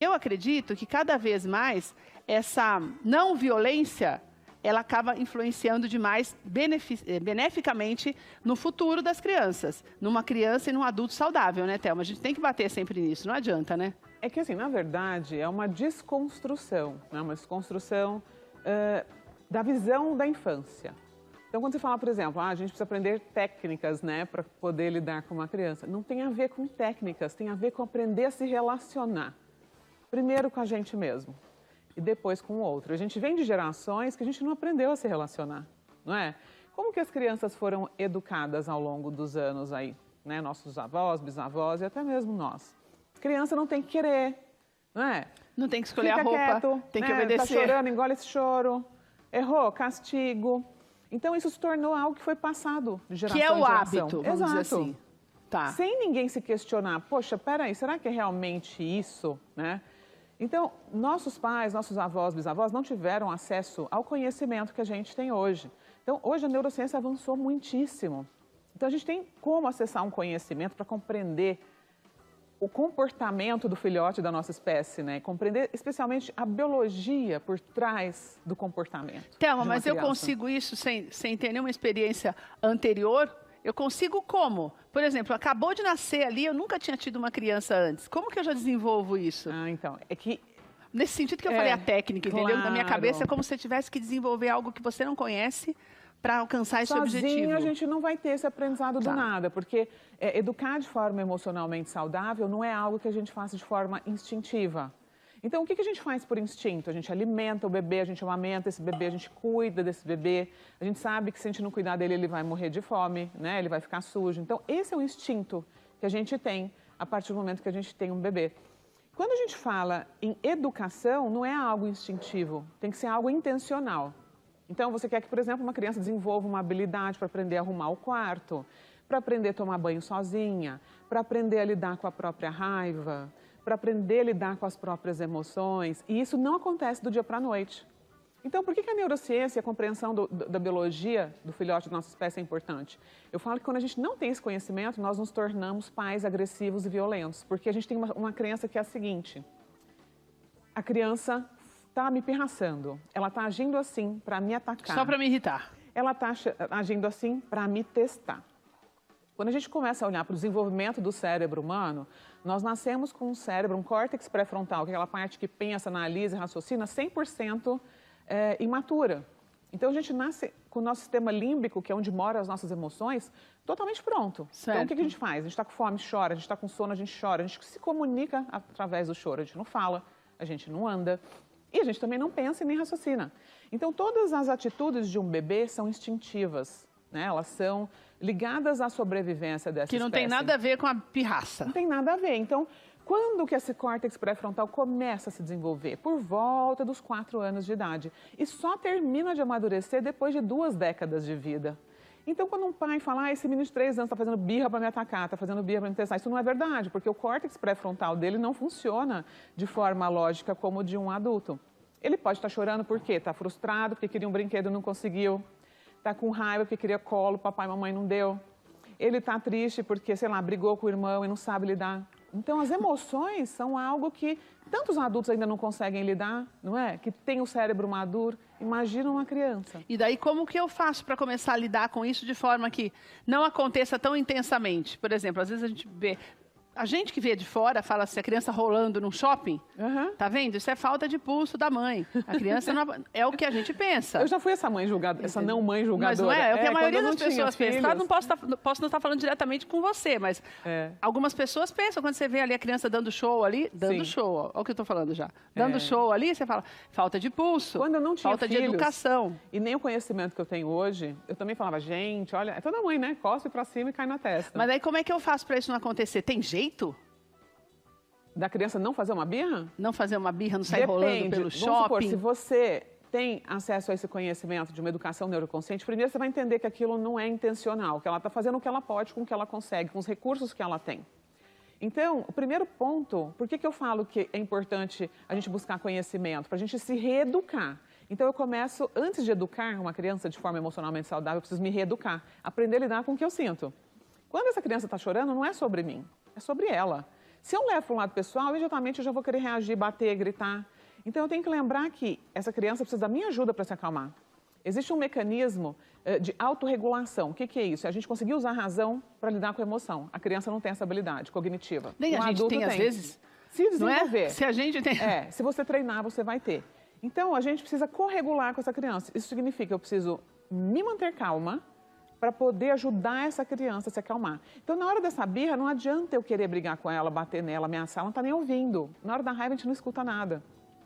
Eu acredito que cada vez mais essa não violência, ela acaba influenciando demais beneficamente no futuro das crianças. Numa criança e num adulto saudável, né, Thelma? A gente tem que bater sempre nisso, não adianta, né? É que assim, na verdade, é uma desconstrução, né? Uma desconstrução da visão da infância. Então, quando você fala, por exemplo, a gente precisa aprender técnicas, né, para poder lidar com uma criança, não tem a ver com técnicas, tem a ver com aprender a se relacionar. Primeiro com a gente mesmo e depois com o outro. A gente vem de gerações que a gente não aprendeu a se relacionar, não é? Como que as crianças foram educadas ao longo dos anos aí, né? Nossos avós, bisavós e até mesmo nós. Criança não tem que querer, não é? Não tem que escolher Fica a roupa, quieto, tem que né? obedecer. Tá chorando, engole esse choro. Errou, castigo. Então isso se tornou algo que foi passado de geração em Que é o geração. hábito, vamos dizer assim. Tá. Sem ninguém se questionar, poxa, peraí, será que é realmente isso, né? Então, nossos pais, nossos avós, bisavós não tiveram acesso ao conhecimento que a gente tem hoje. Então, hoje a neurociência avançou muitíssimo. Então, a gente tem como acessar um conhecimento para compreender o comportamento do filhote da nossa espécie, né? Compreender especialmente a biologia por trás do comportamento. Thelma, mas eu criança. consigo isso sem ter nenhuma experiência anterior? Eu consigo como? Por exemplo, acabou de nascer ali, eu nunca tinha tido uma criança antes. Como que eu já desenvolvo isso? Ah, então, é que... Nesse sentido que eu falei a técnica, entendeu? Na minha cabeça é claro. como se você tivesse que desenvolver algo que você não conhece para alcançar esse Sozinho, objetivo. a gente não vai ter esse aprendizado Tá. do nada, porque educar de forma emocionalmente saudável não é algo que a gente faça de forma instintiva. Então, o que a gente faz por instinto? A gente alimenta o bebê, a gente amamenta esse bebê, a gente cuida desse bebê. A gente sabe que se a gente não cuidar dele, ele vai morrer de fome, né? Ele vai ficar sujo. Então, esse é o instinto que a gente tem a partir do momento que a gente tem um bebê. Quando a gente fala em educação, não é algo instintivo, tem que ser algo intencional. Então, você quer que, por exemplo, uma criança desenvolva uma habilidade para aprender a arrumar o quarto, para aprender a tomar banho sozinha, para aprender a lidar com a própria raiva, para aprender a lidar com as próprias emoções. E isso não acontece do dia para a noite. Então, por que a neurociência e a compreensão da biologia do filhote da nossa espécie é importante? Eu falo que quando a gente não tem esse conhecimento, nós nos tornamos pais agressivos e violentos. Porque a gente tem uma crença que é a seguinte: a criança está me pirraçando, ela está agindo assim para me atacar. Só para me irritar. Ela está agindo assim para me testar. Quando a gente começa a olhar para o desenvolvimento do cérebro humano, nós nascemos com um cérebro, um córtex pré-frontal, que é aquela parte que pensa, analisa e raciocina, 100% imatura. Então, a gente nasce com o nosso sistema límbico, que é onde moram as nossas emoções, totalmente pronto. Certo. Então, o que a gente faz? A gente está com fome, chora, a gente está com sono, a gente chora, a gente se comunica através do choro, a gente não fala, a gente não anda. E a gente também não pensa e nem raciocina. Então, todas as atitudes de um bebê são instintivas, né? Elas são ligadas à sobrevivência dessa espécie. Que não tem nada a ver com a pirraça. Não tem nada a ver. Então, quando que esse córtex pré-frontal começa a se desenvolver? Por volta dos 4 anos de idade. E só termina de amadurecer depois de 2 décadas de vida. Então, quando um pai fala, esse menino de 3 anos está fazendo birra para me atacar, está fazendo birra para me testar, isso não é verdade, porque o córtex pré-frontal dele não funciona de forma lógica como de um adulto. Ele pode estar chorando por quê? Está frustrado porque queria um brinquedo e não conseguiu. Está com raiva porque queria colo, papai e mamãe não deu. Ele está triste porque, sei lá, brigou com o irmão e não sabe lidar. Então, as emoções são algo que tantos adultos ainda não conseguem lidar, não é? Que tem o cérebro maduro. Imagina uma criança. E daí, como que eu faço para começar a lidar com isso de forma que não aconteça tão intensamente? Por exemplo, às vezes a gente vê... A gente que vê de fora fala assim, a criança rolando num shopping, tá vendo? Isso é falta de pulso da mãe. A criança não... É o que a gente pensa. Eu já fui essa mãe julgada, essa não mãe julgadora. Mas não é? É o que a maioria das pessoas pensa. Claro, Filhos. não posso não estar falando diretamente com você, mas algumas pessoas pensam, quando você vê ali a criança dando show ali, dando show, ó, olha o que eu estou falando já. Dando show ali, você fala, falta de pulso, Quando eu não tinha falta de filhos, educação. E nem o conhecimento que eu tenho hoje, eu também falava, gente, olha, é toda mãe, né? Cospe pra cima e cai na testa. Mas aí como é que eu faço para isso não acontecer? Tem jeito? Da criança não fazer uma birra? Não fazer uma birra, não sair rolando pelo shopping? Vamos supor, se você tem acesso a esse conhecimento de uma educação neuroconsciente, primeiro você vai entender que aquilo não é intencional, que ela está fazendo o que ela pode com o que ela consegue, com os recursos que ela tem. Então, o primeiro ponto, por que eu falo que é importante a gente buscar conhecimento? Para a gente se reeducar. Então, eu começo, antes de educar uma criança de forma emocionalmente saudável, eu preciso me reeducar, aprender a lidar com o que eu sinto. Quando essa criança está chorando, não é sobre mim, é sobre ela. Se eu levo para um lado pessoal, imediatamente eu já vou querer reagir, bater, gritar. Então, eu tenho que lembrar que essa criança precisa da minha ajuda para se acalmar. Existe um mecanismo de autorregulação. O que é isso? É a gente conseguir usar a razão para lidar com a emoção. A criança não tem essa habilidade cognitiva. Nem a gente tem, às vezes. Se desenvolver. Não é? Se a gente tem. Se você treinar, você vai ter. Então, a gente precisa corregular com essa criança. Isso significa que eu preciso me manter calma para poder ajudar essa criança a se acalmar. Então, na hora dessa birra, não adianta eu querer brigar com ela, bater nela, ameaçar, ela não está nem ouvindo. Na hora da raiva, a gente não escuta nada.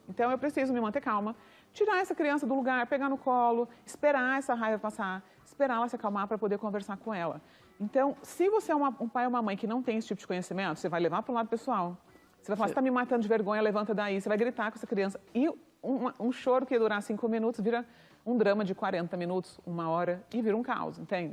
Então, eu preciso me manter calma, tirar essa criança do lugar, pegar no colo, esperar essa raiva passar, esperar ela se acalmar para poder conversar com ela. Então, se você é um pai ou uma mãe que não tem esse tipo de conhecimento, você vai levar para o lado pessoal. Você vai falar, você está me matando de vergonha, levanta daí. Você vai gritar com essa criança. E um choro que ia durar 5 minutos vira um drama de 40 minutos, 1 hora, e vira um caos, entende?